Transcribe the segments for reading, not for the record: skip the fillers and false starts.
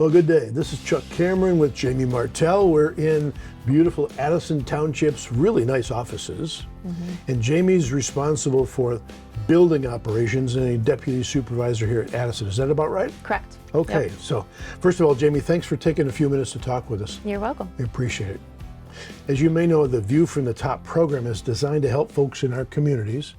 Well, good day. This is Chuck Cameron with Jamie Martel. We're in beautiful Addison Township's really nice offices. And Jamie's responsible for building operations and a deputy supervisor here at Addison. Is that about right? Correct. Okay, Yep. so first of all, Jamie, thanks for taking a few minutes to talk with us. You're welcome. We appreciate it. As you may know, the View from the Top program is designed to help folks in our communities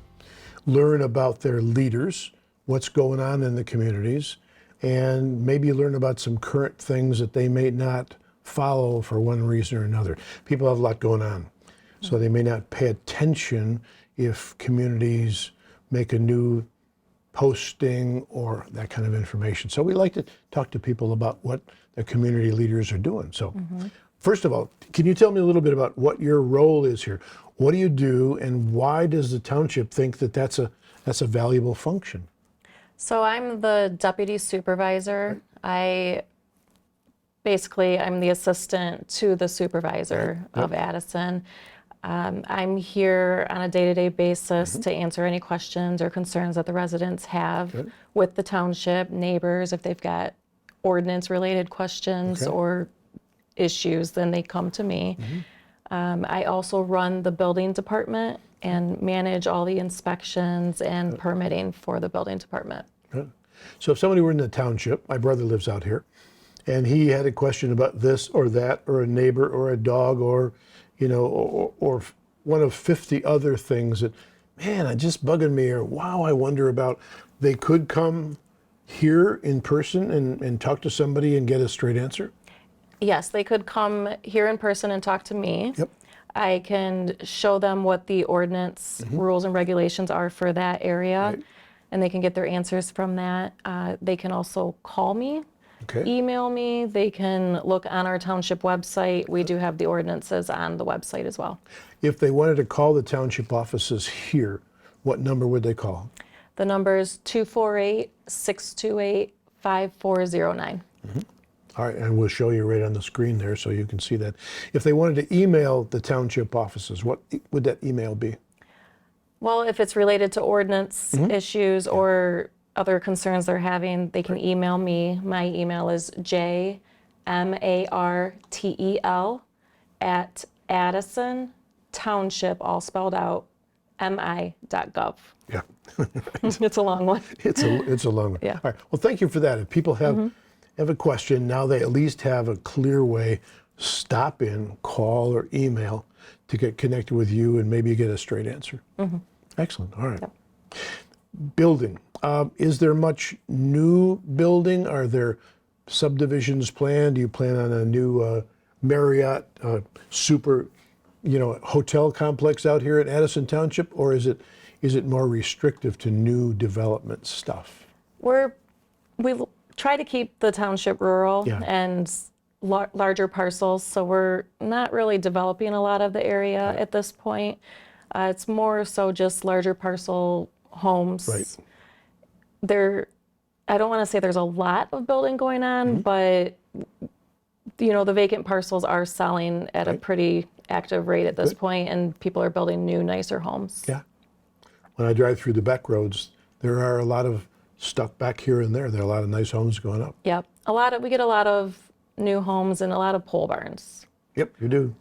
learn about their leaders, what's going on in the communities, and maybe learn about some current things that they may not follow for one reason or another. People have a lot going on, so they may not pay attention if communities make a new posting or that kind of information. So we like to talk to people about what the community leaders are doing. So first of all, can you tell me a little bit about what your role is here? What do you do, and why does the township think that that's a valuable function? So I'm the deputy supervisor. I'm the assistant to the supervisor of Addison. I'm here on a day-to-day basis to answer any questions or concerns that the residents have with the township, neighbors. If they've got ordinance-related questions or issues, then they come to me. I also run the building department and manage all the inspections and permitting for the building department. So if somebody were in the township, my brother lives out here, and he had a question about this or that, or a neighbor or a dog, or or one of 50 other things that, man, it's just bugging me, or wow, I wonder about, they could come here in person and talk to somebody and get a straight answer? Yes, they could come here in person and talk to me. I can show them what the ordinance rules and regulations are for that area, and they can get their answers from that. They can also call me, email me. They can look on our township website. We do have the ordinances on the website as well. If they wanted to call the township offices here, what number would they call? The number is 248-628-5409. All right, and we'll show you right on the screen there so you can see that. If they wanted to email the township offices, what would that email be? Well, if it's related to ordinance issues or other concerns they're having, they can email me. My email is jmartel@Addison Township, all spelled out, mi.gov. Yeah. It's a long one. It's a long one. Yeah. All right. Well, thank you for that. If people have a question, now they at least have a clear way. Stop in, call, or email to get connected with you and maybe get a straight answer. Excellent. All right. Building. Is there much new building? Are there subdivisions planned? Do you plan on a new Marriott super, hotel complex out here at Addison Township, or is it more restrictive to new development stuff? We try to keep the township rural and larger parcels, so we're not really developing a lot of the area at this point. It's more so just larger parcel homes. I don't want to say there's a lot of building going on, but the vacant parcels are selling at a pretty active rate at this point, and people are building new, nicer homes. Yeah. When I drive through the back roads, there are a lot of stuff back here and there. There are a lot of nice homes going up. Yep. We get a lot of new homes and a lot of pole barns. Yep, you do.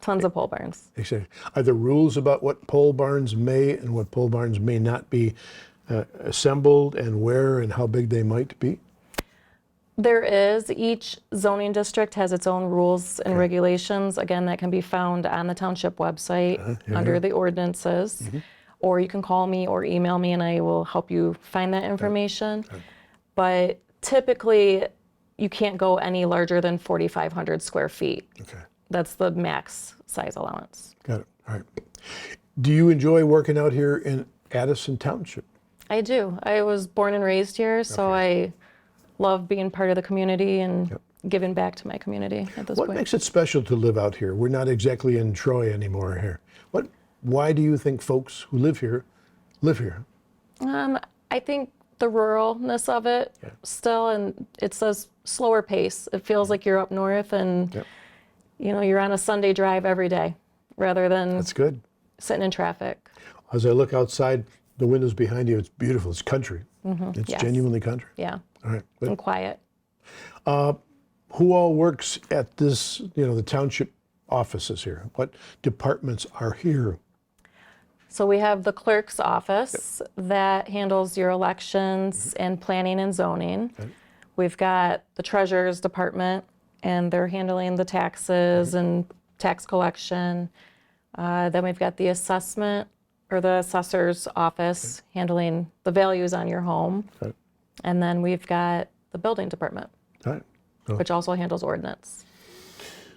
Tons of pole barns. Exactly. Are there rules about what pole barns may and what pole barns may not be assembled, and where and how big they might be? There is. Each zoning district has its own rules and regulations. Again, that can be found on the township website under the ordinances. Or you can call me or email me and I will help you find that information. But typically, you can't go any larger than 4,500 square feet. That's the max size allowance. Got it. All right. Do you enjoy working out here in Addison Township? I do. I was born and raised here, so I love being part of the community and giving back to my community at this point. What makes it special to live out here? We're not exactly in Troy anymore here. Why do you think folks who live here live here? I think the ruralness of it still, and it's a slower pace. It feels like you're up north and you're on a Sunday drive every day rather than That's good. sitting in traffic. As I look outside the windows behind you, it's beautiful. It's country. It's Yes. genuinely country. Yeah. All right. Good. And quiet. Who all works at this, the township offices here? What departments are here? So we have the clerk's office that handles your elections and planning and zoning. Okay. We've got the treasurer's department, and they're handling the taxes and tax collection. Then we've got the assessment or the assessor's office handling the values on your home. Okay. And then we've got the building department, All right. So, which also handles ordinance.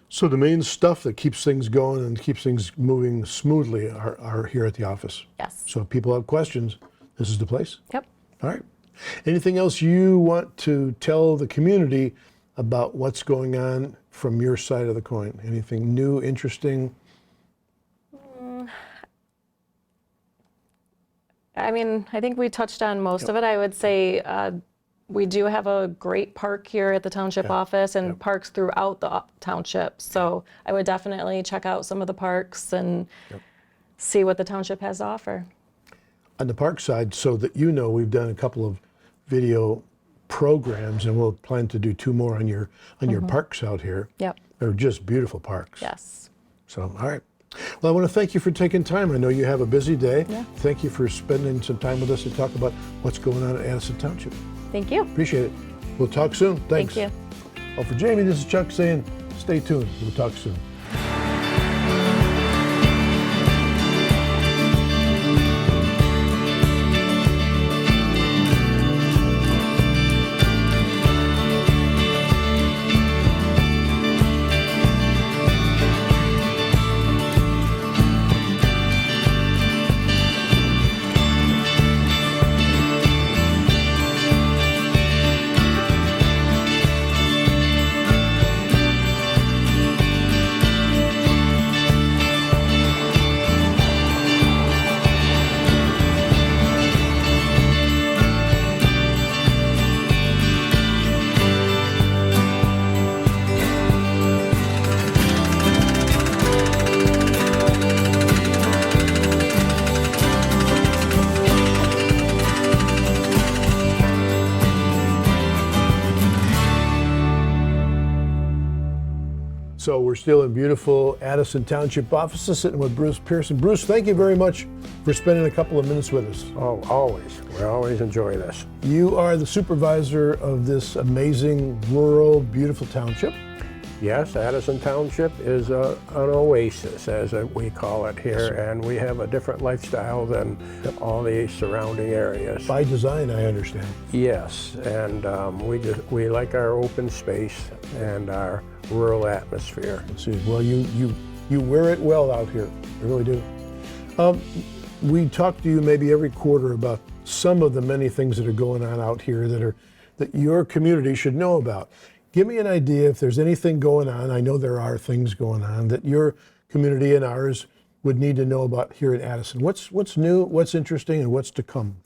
so the main stuff that keeps things going and keeps things moving smoothly are here at the office. Yes. So if people have questions, this is the place. Yep. All right. Anything else you want to tell the community about what's going on from your side of the coin? Anything new, interesting? I mean, I think we touched on most of it. I would say we do have a great park here at the township office and parks throughout the township. So I would definitely check out some of the parks and see what the township has to offer. On the park side, so that we've done a couple of video programs, and we'll plan to do 2 more on your parks out here. Yep. They're just beautiful parks. Yes. So, all right. Well, I want to thank you for taking time. I know you have a busy day. Yeah. Thank you for spending some time with us to talk about what's going on at Addison Township. Thank you. Appreciate it. We'll talk soon. Thanks. Thank you. Well, for Jamie, this is Chuck saying stay tuned. We'll talk soon. So we're still in beautiful Addison Township offices, sitting with Bruce Pearson. Bruce, thank you very much for spending a couple of minutes with us. Oh, always. We always enjoy this. You are the supervisor of this amazing, rural, beautiful township. Yes, Addison Township is an oasis, as we call it here, and we have a different lifestyle than all the surrounding areas. By design, I understand. Yes, and we like our open space and our rural atmosphere. Let's see. Well, you wear it well out here. You really do. We talk to you maybe every quarter about some of the many things that are going on out here that your community should know about. Give me an idea if there's anything going on. I know there are things going on that your community and ours would need to know about here in Addison. What's new, what's interesting, and what's to come?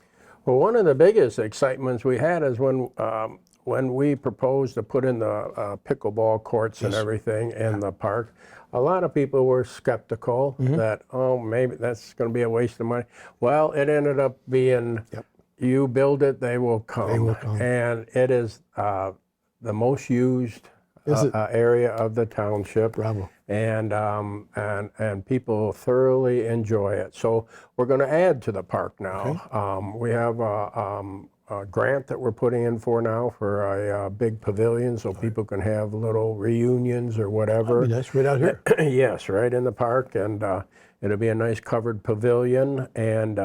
Well, one of the biggest excitements we had is when we proposed to put in the pickleball courts and everything in the park. A lot of people were skeptical that, oh, maybe that's going to be a waste of money. Well, it ended up being, you build it, they will come. They will come. And it is the most used area of the township. Bravo. And people thoroughly enjoy it. So we're going to add to the park now. Okay. We have a grant that we're putting in for now for a big pavilion so people can have little reunions or whatever. That'd be nice, right out here. Yes, right in the park, and it'll be a nice covered pavilion. And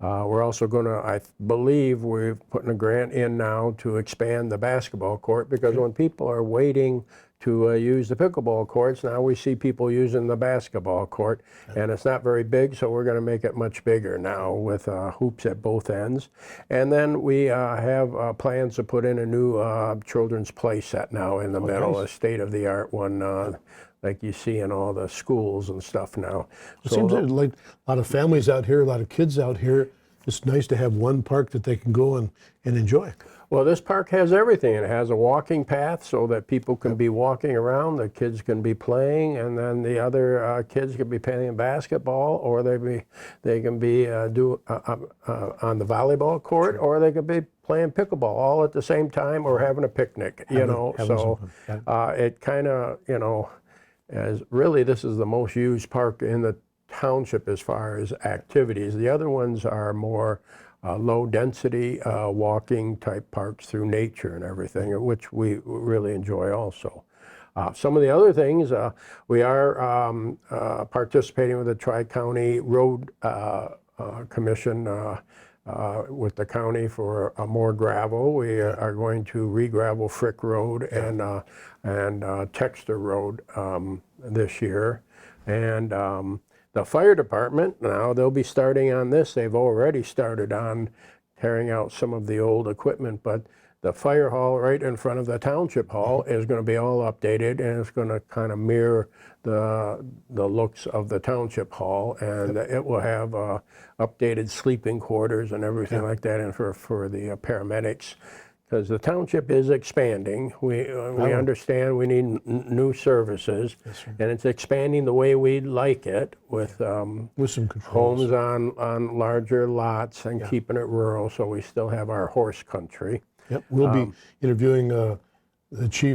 we're also going to, I believe, we're putting a grant in now to expand the basketball court, because when people are waiting to use the pickleball courts, now we see people using the basketball court, and it's not very big, so we're going to make it much bigger now with hoops at both ends. And then we have plans to put in a new children's play set now in the middle, a state-of-the-art one, like you see in all the schools and stuff now. It seems like a lot of families out here, a lot of kids out here. It's nice to have one park that they can go and enjoy. Well, this park has everything. It has a walking path so that people can be walking around, the kids can be playing, and then the other kids can be playing basketball, or they can be on the volleyball court, or they could be playing pickleball all at the same time or having a picnic, you know. having So some fun. it kind of, you know, as really this is the most used park in the township as far as activities. The other ones are more low density walking type parks through nature and everything, which we really enjoy also. Some of the other things, we are participating with the Tri-County Road Commission with the county for more gravel. We are going to re-gravel Frick Road and Texter Road this year. And the fire department, now they'll be starting on this. They've already started on tearing out some of the old equipment, but the fire hall right in front of the township hall is going to be all updated, and it's going to kind of mirror the looks of the township hall, and it will have updated sleeping quarters and everything like that, and for the paramedics, because the township is expanding. We understand we need new services, and it's expanding the way we'd like it with some controls. homes on larger lots and keeping it rural, so we still have our horse country. Yep, we'll be interviewing the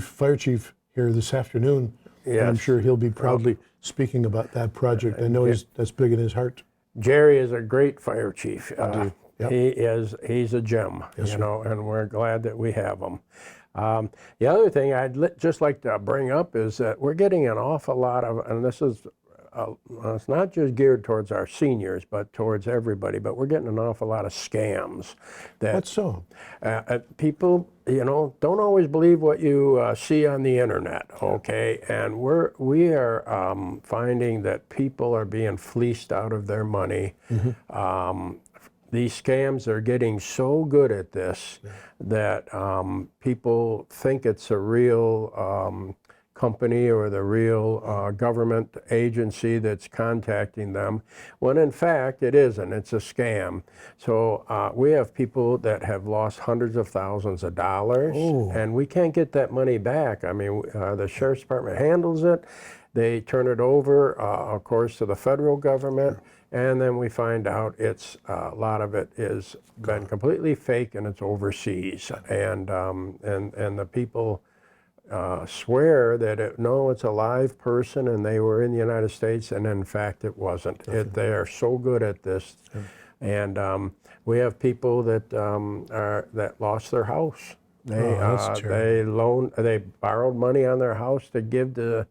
fire chief here this afternoon. And I'm Yes. sure he'll be proudly speaking about that project. I know that's big in his heart. Jerry is a great fire chief. Yep. He's a gem, you know, and we're glad that we have him. The other thing I'd just like to bring up is that we're getting an awful lot of, and this is, it's not just geared towards our seniors, but towards everybody, but we're getting an awful lot of scams. That's so. People, you know, don't always believe what you see on the internet, okay? And we are finding that people are being fleeced out of their money. These scams are getting so good at this that people think it's a real company or the real government agency that's contacting them, when in fact it isn't. It's a scam. So we have people that have lost hundreds of thousands of dollars, and we can't get that money back. I mean, the sheriff's department handles it. They turn it over, of course, to the federal government, and then we find out it's a lot of it is been completely fake and it's overseas, and the people swear that no, it's a live person and they were in the United States, and in fact it wasn't. They are so good at this, and we have people that that lost their house. They borrowed money on their house to give to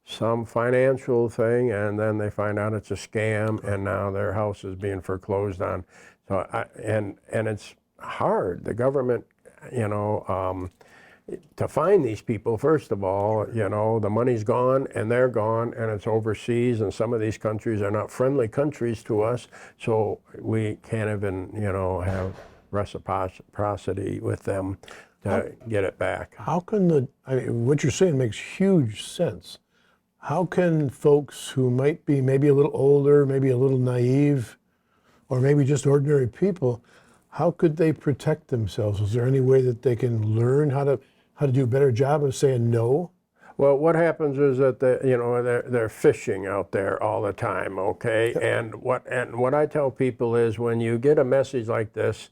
some financial thing, and then they find out it's a scam, and now their house is being foreclosed on. So and it's hard. The government, you know, to find these people, first of all, you know, the money's gone and they're gone and it's overseas, and some of these countries are not friendly countries to us, so we can't even, you know, have reciprocity with them to get it back. How can I mean, what you're saying makes huge sense. How can folks who might be maybe a little older, maybe a little naive, or maybe just ordinary people, how could they protect themselves? Is there any way that they can learn how to do a better job of saying no? Well, what happens is that they're fishing out there all the time, okay? And what I tell people is, when you get a message like this,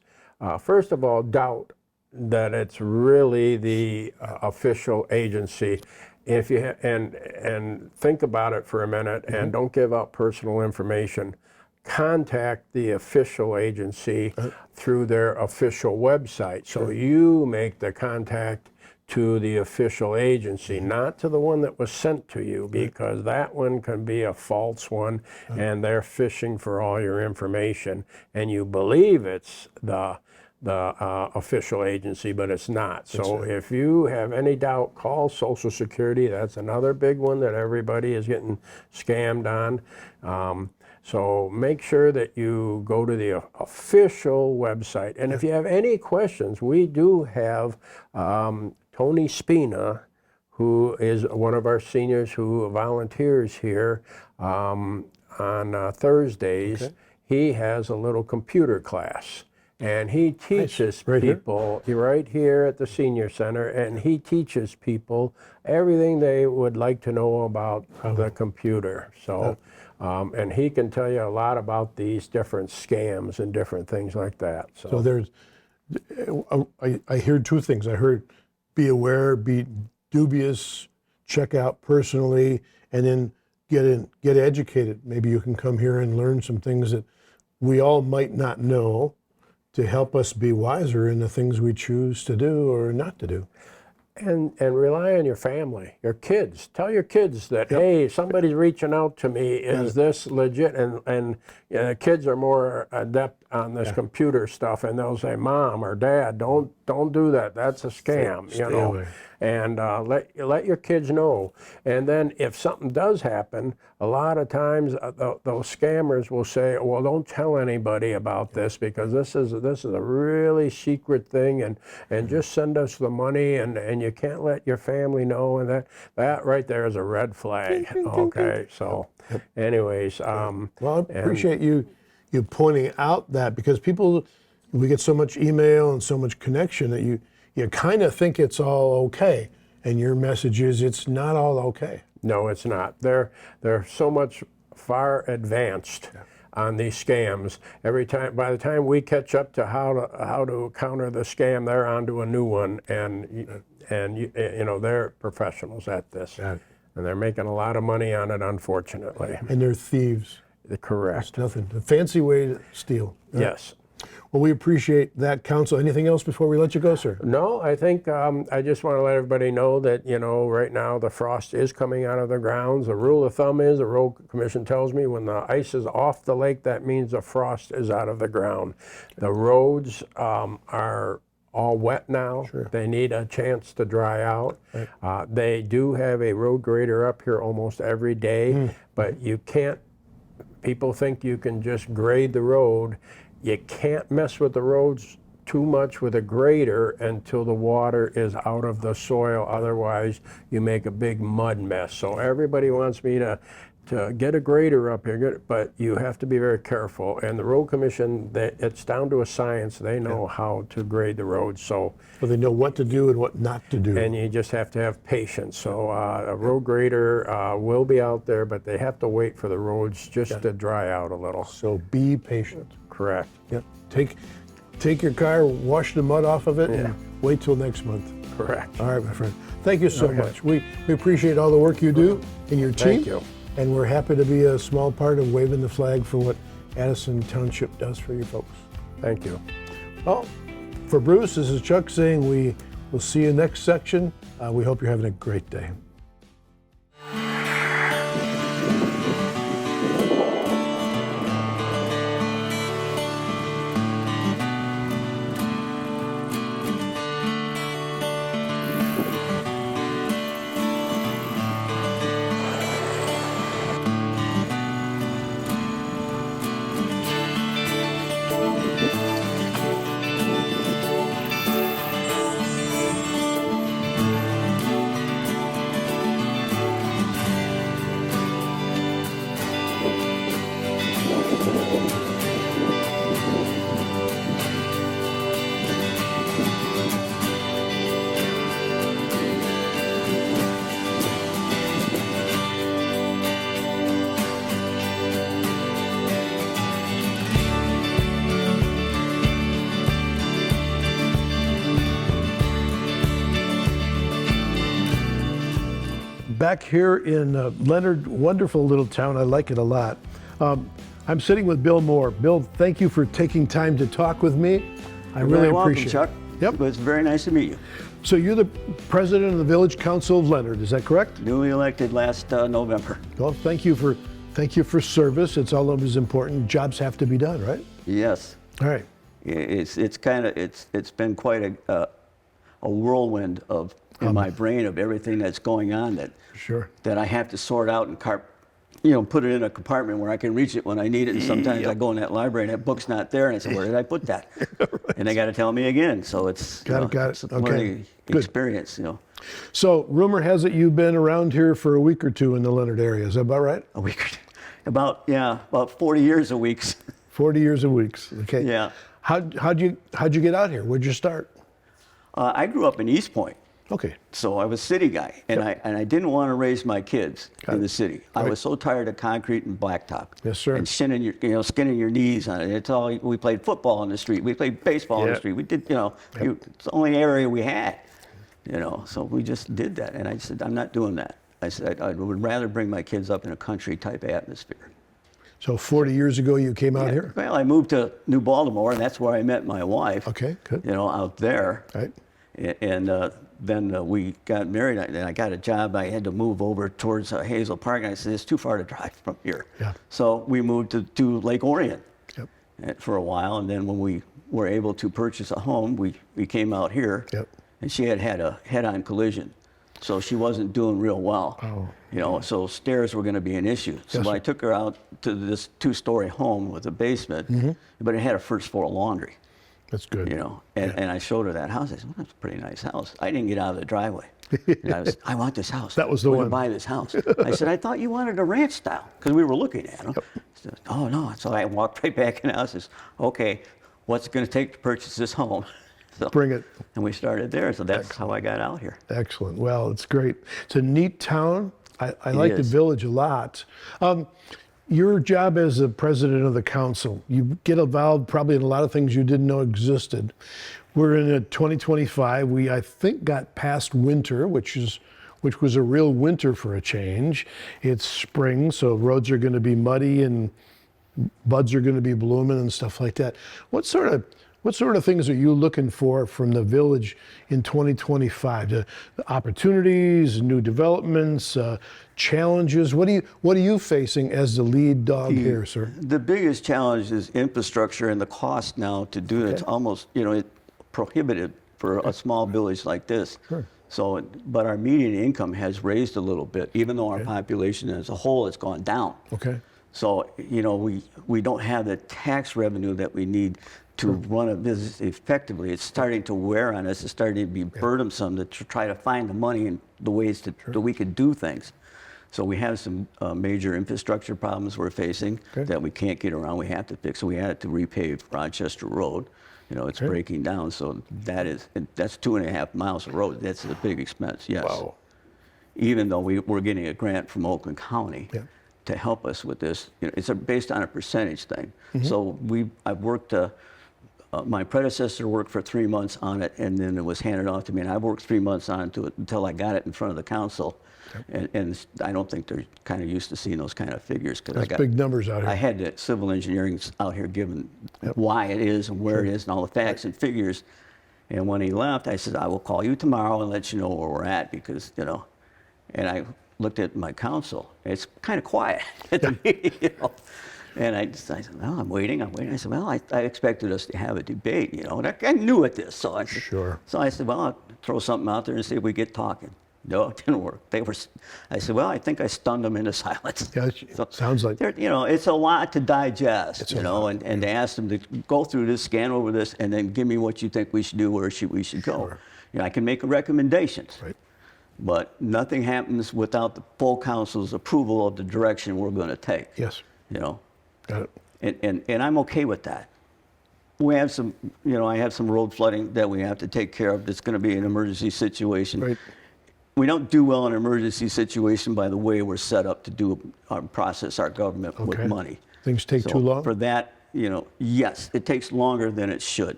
first of all, doubt that it's really the official agency. If you and think about it for a minute, and don't give out personal information. Contact the official agency through their official website. So you make the contact to the official agency, not to the one that was sent to you, because that one can be a false one, and they're fishing for all your information, and you believe it's the official agency, but it's not. So if you have any doubt, call Social Security. That's another big one that everybody is getting scammed on. So make sure that you go to the official website. And if you have any questions, we do have Tony Spina, who is one of our seniors who volunteers here on Thursdays. He has a little computer class. And he teaches people right here at the Senior Center, and he teaches people everything they would like to know about the computer. So, and he can tell you a lot about these different scams and different things like that. So there's I heard two things. I heard be aware, be dubious, check out personally, and then get educated. Maybe you can come here and learn some things that we all might not know to help us be wiser in the things we choose to do or not to do. And rely on your family, your kids. Tell your kids that, hey, somebody's reaching out to me. Is this legit? And kids are more adept on this computer stuff, and they'll say, Mom or Dad, don't do that. That's a scam. Stay away. And let your kids know. And then if something does happen, a lot of times those scammers will say, well, don't tell anybody about this because this is a really secret thing, and just send us the money, and you can't let your family know. And that right there is a red flag. Okay, so anyways. Well, I appreciate you pointing out that, because we get so much email and so much connection that you kind of think it's all okay, and your message is it's not all okay. No, it's not. They're so much far advanced on these scams. By the time we catch up to how to counter the scam, they're onto a new one, and they're professionals at this, and they're making a lot of money on it, unfortunately. And they're thieves. Correct. It's nothing. A fancy way to steal. Yes. Well, we appreciate that, Counsel. Anything else before we let you go, sir? No, I think I just want to let everybody know that, right now the frost is coming out of the grounds. The rule of thumb is, the Road Commission tells me, when the ice is off the lake, that means the frost is out of the ground. The roads are all wet now. Sure. They need a chance to dry out. Right. They do have a road grader up here almost every day, but you can't, people think you can just grade the road. You can't mess with the roads too much with a grader until the water is out of the soil. Otherwise, you make a big mud mess. So everybody wants me to get a grader up here, but you have to be very careful. And the Road Commission, it's down to a science. They know how to grade the roads. So they know what to do and what not to do. And you just have to have patience. So a road grader will be out there, but they have to wait for the roads just to dry out a little. So be patient. Correct. Yep. Take your car, wash the mud off of it, and wait till next month. Correct. All right, my friend. Thank you so much. We appreciate all the work you do and your team. Thank you. And we're happy to be a small part of waving the flag for what Addison Township does for you folks. Thank you. Well, for Bruce, this is Chuck saying we will see you next section. We hope you're having a great day. Back here in Leonard, wonderful little town. I like it a lot. I'm sitting with Bill Moore. Bill, thank you for taking time to talk with me. I really appreciate it. Chuck. Yep. It was very nice to meet you. So you're the president of the Village Council of Leonard, is that correct? Newly elected last November. Well, thank you for service. It's all that is important. Jobs have to be done, right? Yes. All right. It's been quite a whirlwind in my brain of everything that's going on that I have to sort out and put it in a compartment where I can reach it when I need it. And sometimes I go in that library and that book's not there, and I say, where did I put that? Right. And they got to tell me again. So it's got it. It's a learning experience. So rumor has it you've been around here for a week or two in the Leonard area. Is that about right? A week or two. About 40 years of weeks. 40 years of weeks. Okay. Yeah. How'd you get out here? Where'd you start? I grew up in East Point. Okay. So I was a city guy, and I didn't want to raise my kids in the city. I was so tired of concrete and blacktop. Yes, sir. And skinning your knees on it. It's all. We played football in the street. We played baseball in the street. We did, it's the only area we had. So we just did that. And I said, I'm not doing that. I said, I would rather bring my kids up in a country type atmosphere. So 40 years ago, you came out here? Well, I moved to New Baltimore, and that's where I met my wife. Okay, good. Out there. Right. And then we got married, and I got a job. I had to move over towards Hazel Park, and I said, it's too far to drive from here. Yeah. So we moved to Lake Orion Yep. for a while, and then when we were able to purchase a home, we came out here, Yep. and she had a head-on collision. So she wasn't doing real well. Oh. So stairs were going to be an issue. So Yes, I sir. took her out to this 2-story home with a basement, but it had a first floor laundry. That's good. And I showed her that house. I said, well, that's a pretty nice house. I didn't get out of the driveway. And I want this house. That was the We're one. gonna buy this house. I said, I thought you wanted a ranch style, because we were looking at them. Said, oh, no. So I walked right back in the house and said, okay, what's it going to take to purchase this home? So, Bring it. And we started there. So that's how I got out here. Excellent. Well, it's great. It's a neat town. I like the is. village a lot. Your job as the president of the council, you get involved probably in a lot of things you didn't know existed. We're in 2025. We, I think, got past winter, which was a real winter for a change. It's spring, so roads are going to be muddy and buds are going to be blooming and stuff like that. What sort of things are you looking for from the village in 2025? The opportunities, new developments, challenges. What are you facing as the lead dog here, sir? The biggest challenge is infrastructure and the cost now to do it. It's almost, it's prohibitive for a small village like this. Sure. So, but our median income has raised a little bit, even though our population as a whole has gone down. Okay. So, we don't have the tax revenue that we need to run a business effectively. It's starting to wear on us. It's starting to be burdensome to try to find the money and the ways that we could do things. So we have some major infrastructure problems we're facing that we can't get around. We have to fix. So we had to repave Rochester Road. It's breaking down. So that's 2.5 miles of road. That's a big expense, yes. Wow. Even though we're getting a grant from Oakland County to help us with this. It's based on a percentage thing. So I've worked, my predecessor worked for 3 months on it, and then it was handed off to me, and I worked 3 months on it until I got it in front of the council. And I don't think they're kind of used to seeing those kind of figures. That's big numbers out here. I had the civil engineering out here giving why it is and where it is and all the facts and figures. And when he left, I said, I will call you tomorrow and let you know where we're at, because, and I looked at my council. It's kind of quiet at the meeting, And I said, well, I'm waiting. I said, well, I expected us to have a debate, and I knew at this. So I said, So I said, well, I'll throw something out there and see if we get talking. No, it didn't work. I said, well, I think I stunned them into silence. Yeah, sounds like. It's a lot to digest, and to ask them to go through this, scan over this, and then give me what you think we should do, where we should go. I can make recommendations. Right. But nothing happens without the full council's approval of the direction we're going to take. Yes. Got it. And I'm okay with that. We have some, I have some road flooding that we have to take care of. That's going to be an emergency situation. Right. We don't do well in an emergency situation by the way we're set up to process our government with money. Things take too long? For that, yes, it takes longer than it should.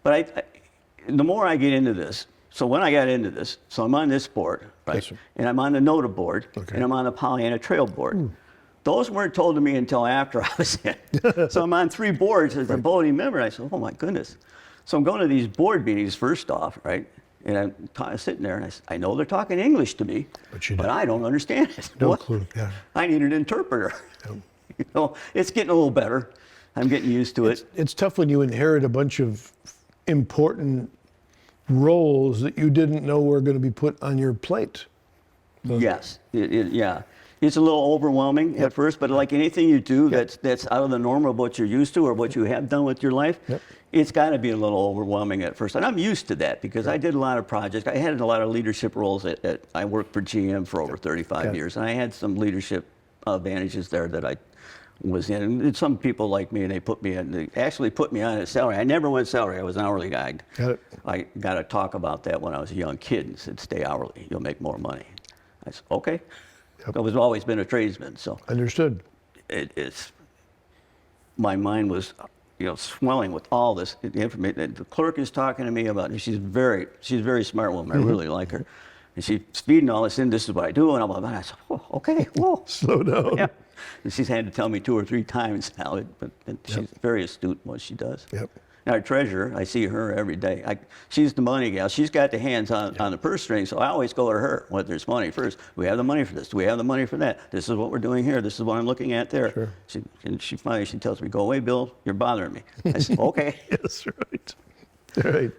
But the more I get into this, so when I got into this, so I'm on this board, right? Yes, sir. And I'm on the NOTA board, and I'm on the Pollyanna Trail board. Those weren't told to me until after I was in. So I'm on 3 boards as a voting member. I said, oh my goodness. So I'm going to these board meetings first off, right? And I'm sitting there, and I know they're talking English to me, but I don't understand it. No clue. Yeah. I need an interpreter. It's getting a little better. I'm getting used to it. It's tough when you inherit a bunch of important roles that you didn't know were going to be put on your plate. Yes. Yeah. It's a little overwhelming at first, but like anything you do that's out of the norm of what you're used to or what you have done with your life, it's got to be a little overwhelming at first. And I'm used to that because I did a lot of projects. I had a lot of leadership roles. I worked for GM for over 35 years, and I had some leadership advantages there that I was in. And some people like me, and they actually put me on a salary. I never went salary. I was an hourly guy. Got it. I got to talk about that when I was a young kid and said, stay hourly, you'll make more money. I said, okay. Yep. I was always been a tradesman, so Understood. my mind was, swelling with all this information. The clerk is talking to me about it. She's a very smart woman. I really like her. And she's feeding all this in. This is what I do. And I'm like, I said, oh, okay, whoa. Slow down. Yeah. And she's had to tell me 2 or 3 times now, but she's very astute in what she does. Yep. And our treasurer, I see her every day. She's the money gal. She's got the hands on the purse string, so I always go to her when there's money first. We have the money for this. Do we have the money for that? This is what we're doing here. This is what I'm looking at there. Sure. She finally tells me, go away, Bill. You're bothering me. I said, okay. Yes, right. Right.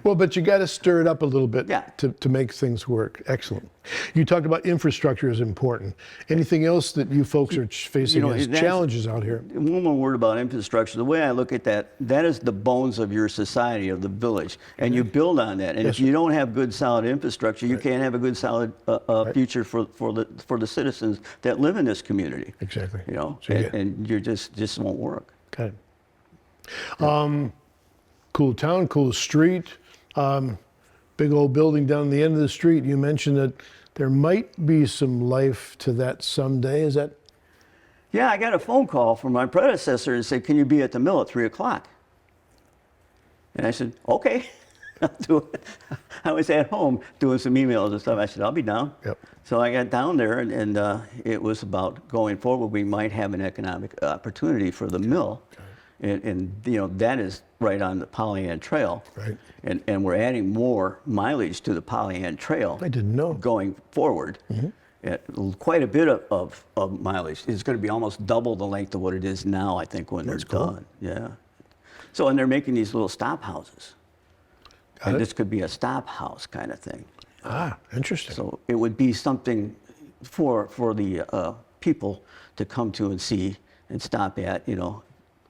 Well, but you got to stir it up a little bit to make things work. Excellent. You talked about infrastructure is important. Anything else that you folks are facing as challenges out here? One more word about infrastructure. The way I look at that is the bones of your society, of the village, and you build on that. And if you don't have good, solid infrastructure, you can't have a good, solid future for the citizens that live in this community. Exactly. And you just won't work. Got it. Cool town, cool street, big old building down the end of the street. You mentioned that there might be some life to that someday. Is that? Yeah, I got a phone call from my predecessor and said, can you be at the mill at 3 o'clock? And I said, okay, I'll do it. I was at home doing some emails and stuff. I said, I'll be down. Yep. So I got down there, and it was about going forward. We might have an economic opportunity for the mill. And that is right on the Pollyant Trail. Right. And we're adding more mileage to the Pollyant Trail. I didn't know. Going forward. Quite a bit of mileage. It's going to be almost double the length of what it is now, I think, when they're done. Yeah. So, and they're making these little stop houses. And this could be a stop house kind of thing. Ah, interesting. So it would be something for the people to come to and see and stop at,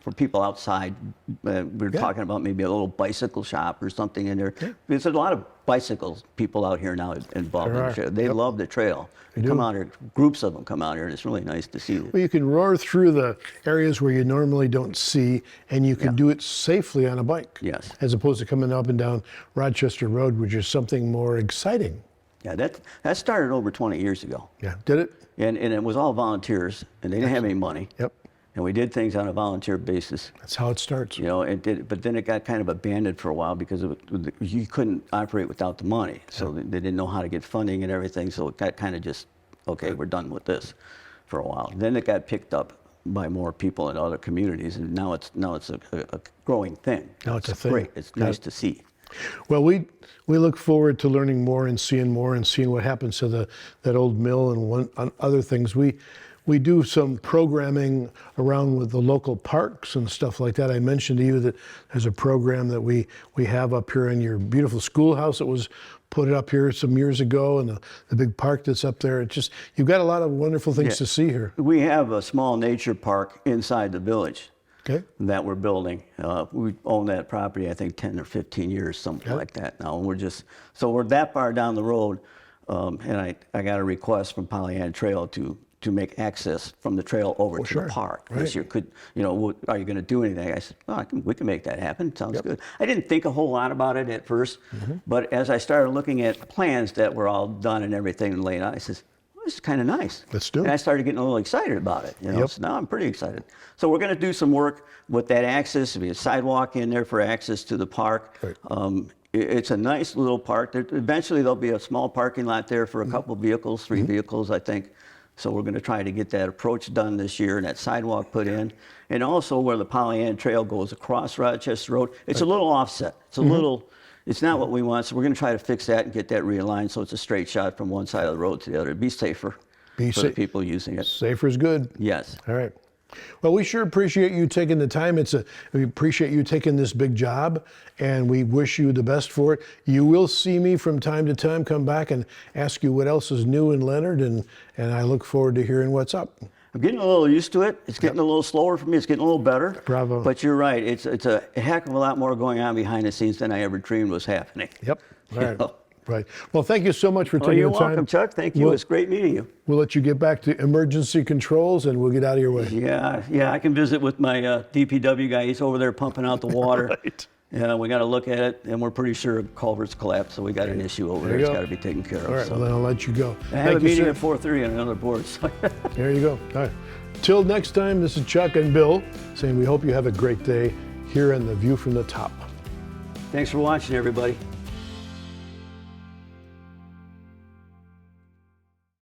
for people outside. We're talking about maybe a little bicycle shop or something in there. Yeah. There's a lot of bicycles people out here now involved in the trail. They love the trail. They come out here, groups of them come out here, and it's really nice to see them. Well, you can roar through the areas where you normally don't see, and you can do it safely on a bike. Yes. As opposed to coming up and down Rochester Road, which is something more exciting. Yeah, that started over 20 years ago. Yeah, did it? And it was all volunteers, and they didn't have any money. Yep. And we did things on a volunteer basis. That's how it starts. But then it got kind of abandoned for a while because you couldn't operate without the money. So they didn't know how to get funding and everything. So it got kind of just, okay, we're done with this for a while. Then it got picked up by more people in other communities, and now it's a growing thing. Now it's a thing. Great. It's nice to see. Well, we look forward to learning more and seeing what happens to that old mill and other things. We do some programming around with the local parks and stuff like that. I mentioned to you that there's a program that we have up here in your beautiful schoolhouse that was put up here some years ago, and the big park that's up there. It's just, you've got a lot of wonderful things to see here. We have a small nature park inside the village that we're building. We own that property, I think, 10 or 15 years, something like that now. And we're that far down the road, and I got a request from Pollyant Trail to make access from the trail over to the park. Right. You could, are you going to do anything? I said, we can make that happen. Sounds good. I didn't think a whole lot about it at first, but as I started looking at plans that were all done and everything and laid out, I said, this is kind of nice. Let's do it. And I started getting a little excited about it. So now I'm pretty excited. So we're going to do some work with that access. There'll be a sidewalk in there for access to the park. Right. It's a nice little park. Eventually there'll be a small parking lot there for a couple vehicles, 3 vehicles, I think. So we're going to try to get that approach done this year and that sidewalk put in. And also where the Pollyant Trail goes across Rochester Road, it's a little offset. It's a little, it's not what we want. So we're going to try to fix that and get that realigned so it's a straight shot from one side of the road to the other. Be safer for the people using it. Safer is good. Yes. All right. Well, we sure appreciate you taking the time. We appreciate you taking this big job, and we wish you the best for it. You will see me from time to time come back and ask you what else is new in Leonard, and I look forward to hearing what's up. I'm getting a little used to it. It's getting a little slower for me. It's getting a little better. Bravo. But you're right. It's a heck of a lot more going on behind the scenes than I ever dreamed was happening. Yep. All right. Right. Well, thank you so much for Oh, taking you're the time. welcome, Chuck. Thank you. We'll- It's great meeting you. We'll let you get back to emergency controls and we'll get out of your way. Yeah, I can visit with my DPW guy. He's over there pumping out the water. Right. Yeah, we got to look at it, and we're pretty sure culvert's collapsed, so we got an issue over There there. you It's go. got to be taken care of. All right, so. well, then I'll let you go. I have Thank a you, meeting sir. at 4:30 on another board. So. There you go. All right. Till next time, this is Chuck and Bill saying we hope you have a great day here on The View from the Top. Thanks for watching, everybody.